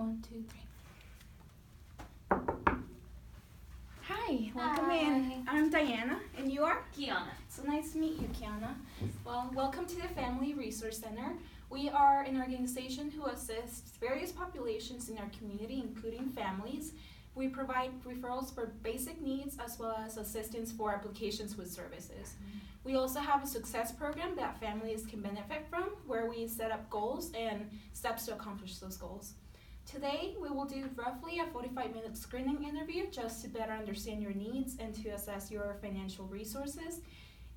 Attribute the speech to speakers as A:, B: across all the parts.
A: 1, 2, 3. Hi, welcome in. I'm Diana, and you are?
B: Kiana.
A: So nice to meet you, Kiana. Well, welcome to the Family Resource Center. We are an organization who assists various populations in our community, including families. We provide referrals for basic needs as well as assistance for applications with services. We also have a success program that families can benefit from, where we set up goals and steps to accomplish those goals. Today, we will do roughly a 45-minute screening interview just to better understand your needs and to assess your financial resources.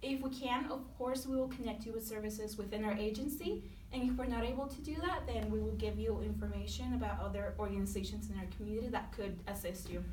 A: If we can, of course, we will connect you with services within our agency, and if we're not able to do that, then we will give you information about other organizations in our community that could assist you.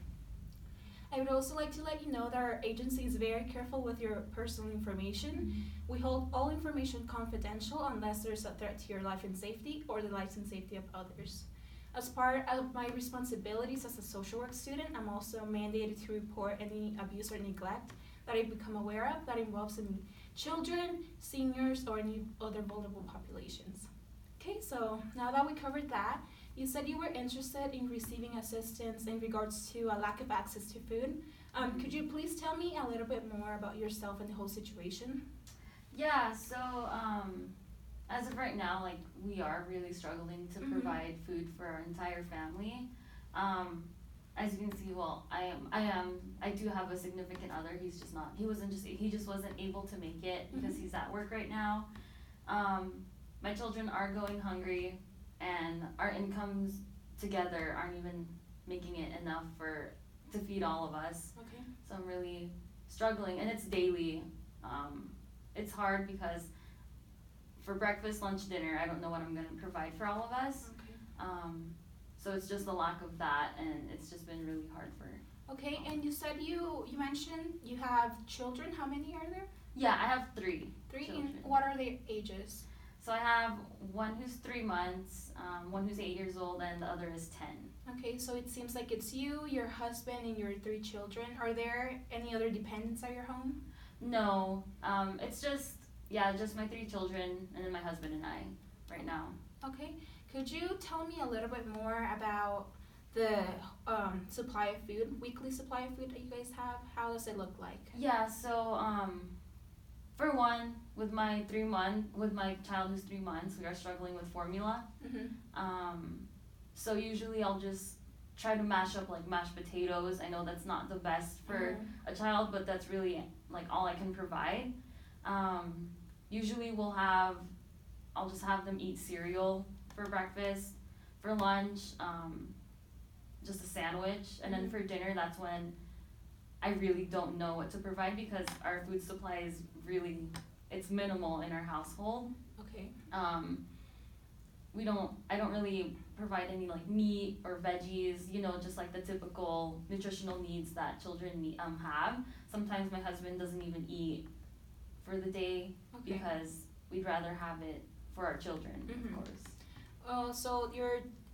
A: I would also like to let you know that our agency is very careful with your personal information. We hold all information confidential unless there's a threat to your life and safety or the life and safety of others. As part of my responsibilities as a social work student, I'm also mandated to report any abuse or neglect that I become aware of that involves any children, seniors, or any other vulnerable populations. Okay, so now that we covered that, you said you were interested in receiving assistance in regards to a lack of access to food. Could you please tell me a little bit more about yourself and the whole situation?
B: Yeah, so as of right now, like we are really struggling to provide food for our entire family. As you can see, well, I do have a significant other. He just wasn't able to make it because he's at work right now. My children are going hungry, and our incomes together aren't even making it enough to feed all of us.
A: Okay.
B: So I'm really struggling, and it's daily. It's hard because for breakfast, lunch, dinner, I don't know what I'm gonna provide for all of us.
A: Okay.
B: So it's just the lack of that, and it's just been really hard for.
A: Okay, and you said you mentioned you have children. How many are there?
B: Yeah, I have three.
A: 3,
B: children.
A: and what are their ages?
B: So I have one who's 3 months, one who's 8 years old, and the other is 10.
A: Okay, so it seems like it's you, your husband, and your 3 children. Are there any other dependents at your home?
B: No, it's just my 3 children, and then my husband and I right now.
A: Okay, could you tell me a little bit more about the supply of food, weekly supply of food that you guys have? How does it look like?
B: Yeah, so for one, with my child who's 3 months, we are struggling with formula. So usually I'll just try to mash up like mashed potatoes. I know that's not the best for a child, but that's really like all I can provide. Usually I'll just have them eat cereal for breakfast. For lunch, just a sandwich, and then for dinner, that's when I really don't know what to provide because our food supply is it's minimal in our household.
A: Okay.
B: I don't really provide any like meat or veggies, just like the typical nutritional needs that children have. Sometimes my husband doesn't even eat for the day because we'd rather have it for our children, of course.
A: So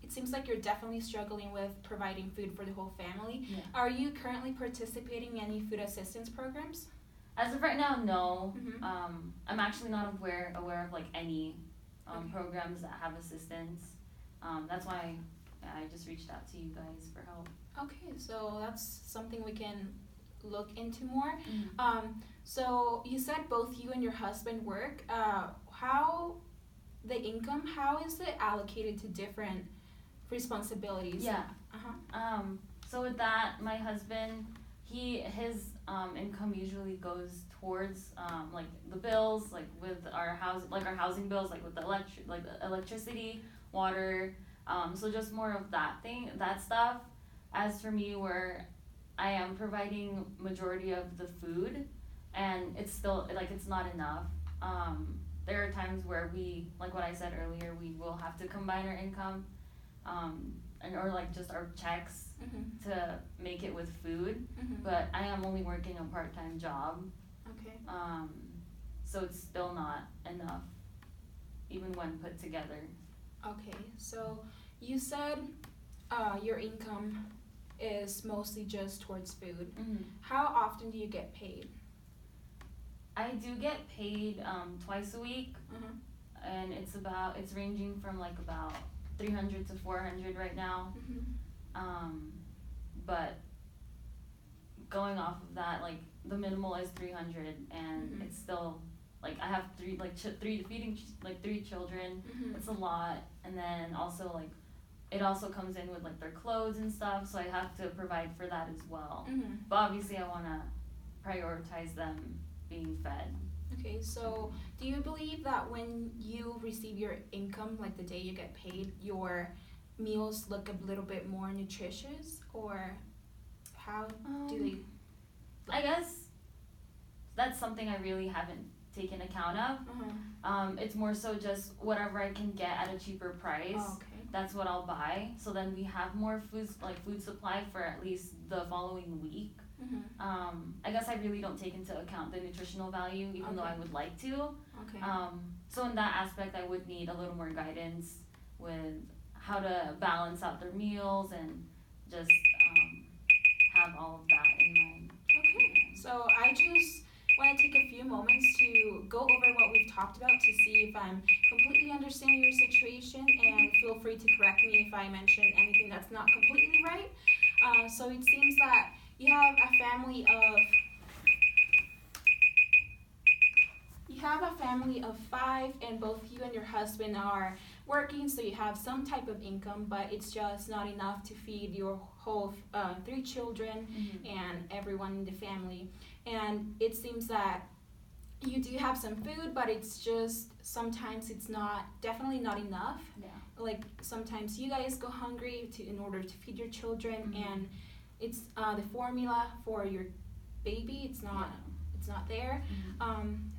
A: it seems like you're definitely struggling with providing food for the whole family.
B: Yeah.
A: Are you currently participating in any food assistance programs?
B: As of right now, no. I'm actually not aware of like any programs that have assistance. That's why I just reached out to you guys for help.
A: Okay, so that's something we can look into more. So you said both you and your husband work. How is it allocated to different responsibilities?
B: Yeah. So with that, my husband, his income usually goes towards like the bills, like with our housing bills, like with the electricity, water. So just more of that stuff. As for me, where I am providing majority of the food, and it's still it's not enough. There are times where we, like what I said earlier, we will have to combine our income, or like just our checks to make it with food. But I am only working a part-time job.
A: Okay.
B: So it's still not enough, even when put together.
A: Okay, so you said your income is mostly just towards food. How often do you get paid?
B: I do get paid twice a week, and it's ranging from like about 300 to 400 right now. But going off of that, like the minimal is 300, and it's still like I have feeding like 3 children. It's a lot, and then also like it also comes in with like their clothes and stuff, so I have to provide for that as well. But obviously I want to prioritize them being fed.
A: Okay, so do you believe that when you receive your income, like the day you get paid, your meals look a little bit more nutritious, or how do they?
B: I guess that's something I really haven't taken account of. It's more so just whatever I can get at a cheaper price.
A: Oh, okay.
B: That's what I'll buy. So then we have more food supply for at least the following week. I guess I really don't take into account the nutritional value, even though I would like to.
A: Okay.
B: So in that aspect, I would need a little more guidance with how to balance out their meals and just have all of that in mind.
A: Okay. So I just want to take a few moments to go over what we've talked about to see if I'm completely understanding your situation, and feel free to correct me if I mention anything that's not completely right. So it seems that you have a family of 5, and both you and your husband are working, so you have some type of income, but it's just not enough to feed your whole 3 children and everyone in the family. And it seems that you do have some food, but it's just sometimes it's definitely not enough.
B: Yeah.
A: Like sometimes you guys go hungry in order to feed your children, and it's the formula for your baby, it's not there.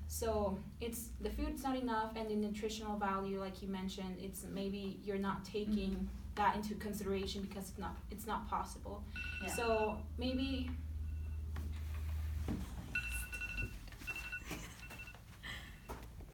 A: So it's the food's not enough, and the nutritional value, like you mentioned, it's maybe you're not taking that into consideration because it's not possible.
B: Yeah.
A: So maybe